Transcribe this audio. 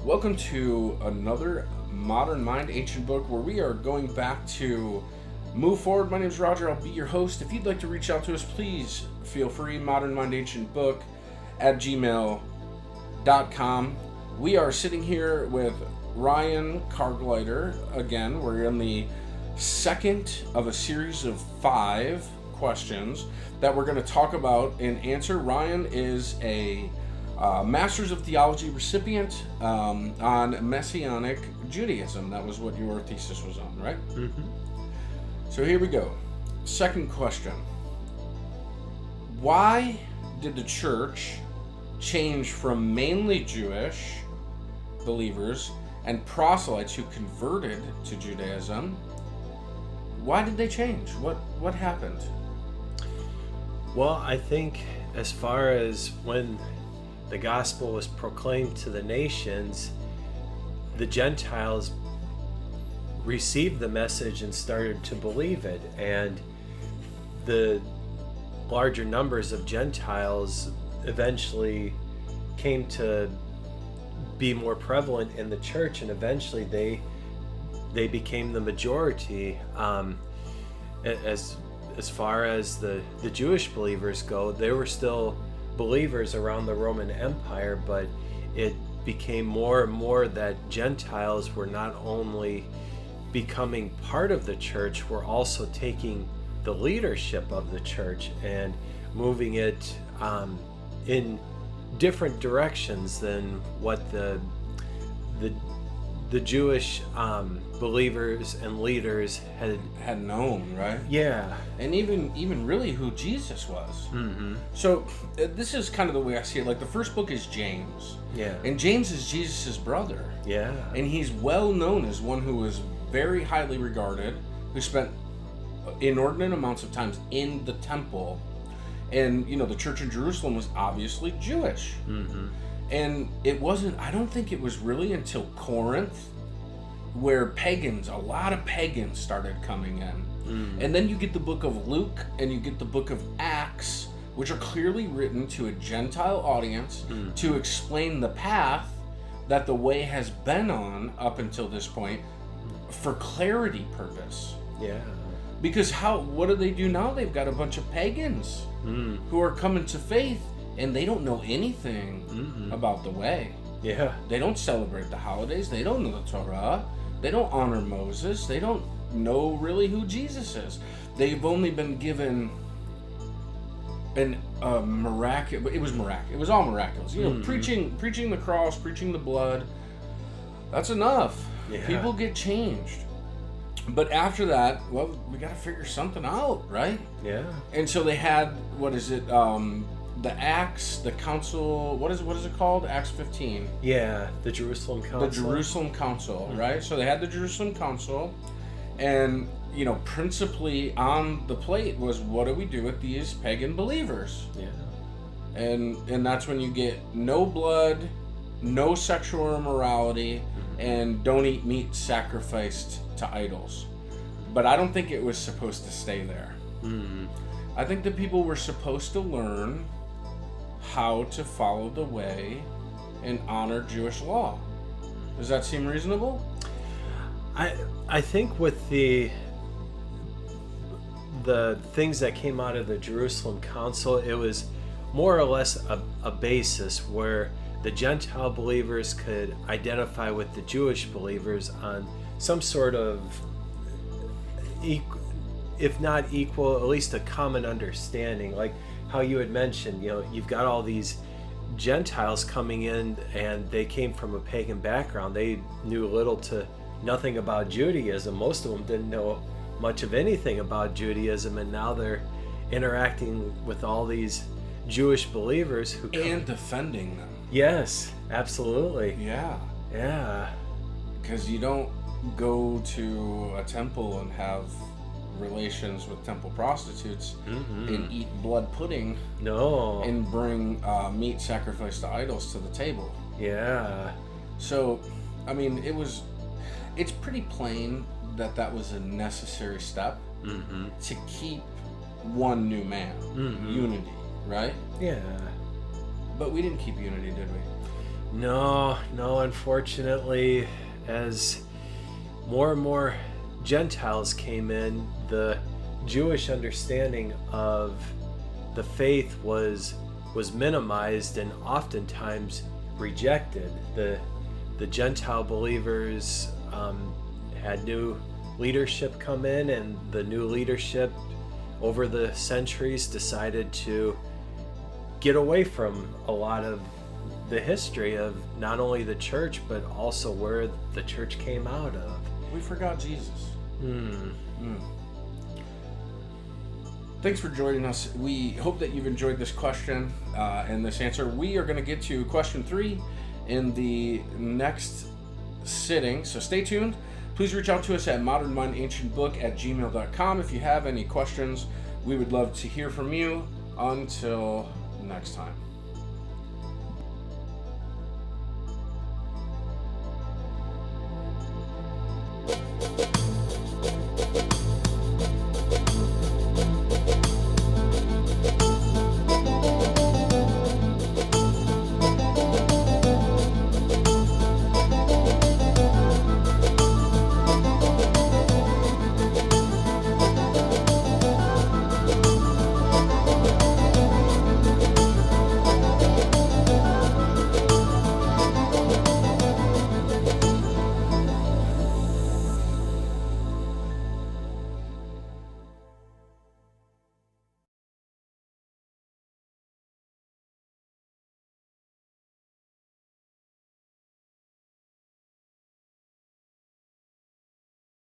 Welcome to another Modern Mind Ancient Book where we are going back to move forward. My name is Roger. I'll be your host. If you'd like to reach out to us, please feel free. ModernMindAncientBook@gmail.com. We are sitting here with Ryan Carglider. Again, we're in the second of a series of 5 questions that we're going to talk about and answer. Ryan is a Masters of Theology recipient on Messianic Judaism. That was what your thesis was on, right? Mm-hmm. So here we go. Second question. Why did the church change from mainly Jewish believers and proselytes who converted to Judaism? Why did they change? What happened? Well, I think as far as when the gospel was proclaimed to the nations, the Gentiles received the message and started to believe it, and the larger numbers of Gentiles eventually came to be more prevalent in the church, and eventually they became the majority. As far as the Jewish believers go, they were still believers around the Roman Empire, but it became more and more that Gentiles were not only becoming part of the church, were also taking the leadership of the church and moving it in different directions than what the Jewish believers and leaders had known, right? Yeah. And even really who Jesus was. Mm-hmm. So this is kind of the way I see it. Like, the first book is James. Yeah. And James is Jesus' brother. Yeah. And he's well known as one who was very highly regarded, who spent inordinate amounts of times in the temple. And, the church in Jerusalem was obviously Jewish. Mm-hmm. And I don't think it was really until Corinth where a lot of pagans started coming in. Mm. And then you get the book of Luke and you get the book of Acts, which are clearly written to a Gentile audience to explain the path that the way has been on up until this point for clarity purpose. Yeah. Because what do they do now? They've got a bunch of pagans who are coming to faith, and they don't know anything about the way. Yeah. They don't celebrate the holidays. They don't know the Torah. They don't honor Moses. They don't know really who Jesus is. They've only been given it was miraculous. It was all miraculous. Preaching the cross, preaching the blood. That's enough. Yeah. People get changed. But after that, well, we got to figure something out, right? Yeah. And so they had, the Acts, the council, what is it called? Acts 15. Yeah, the Jerusalem Council. The Jerusalem Council, right? So they had the Jerusalem Council, and, principally on the plate was, what do we do with these pagan believers? Yeah. And that's when you get no blood, no sexual immorality, and don't eat meat sacrificed to idols. But I don't think it was supposed to stay there. Mm-hmm. I think that people were supposed to learn how to follow the way and honor Jewish law. Does that seem reasonable? I think with the things that came out of the Jerusalem Council, it was more or less a basis where the Gentile believers could identify with the Jewish believers on some sort of, if not equal, at least a common understanding. Like how you had mentioned, you've got all these Gentiles coming in and they came from a pagan background. They knew little to nothing about Judaism. Most of them didn't know much of anything about Judaism, and now they're interacting with all these Jewish believers who and defending them. Yes, absolutely. Yeah. Yeah. Because you don't go to a temple and have relations with temple prostitutes and eat blood pudding. No. And bring meat sacrificed to idols to the table. Yeah. So, it's pretty plain that was a necessary step to keep one new man. Unity, right? Yeah. But we didn't keep unity, did we? No, unfortunately, as more and more Gentiles came in, the Jewish understanding of the faith was minimized and oftentimes rejected. The Gentile believers had new leadership come in, and the new leadership over the centuries decided to get away from a lot of the history of not only the church but also where the church came out of. We forgot Jesus. Thanks for joining us. We hope that you've enjoyed this question and this answer. We are going to get to question 3 in the next sitting, so stay tuned. Please reach out to us at ModernMindAncientBook@gmail.com if you have any questions. We would love to hear from you. Until next time.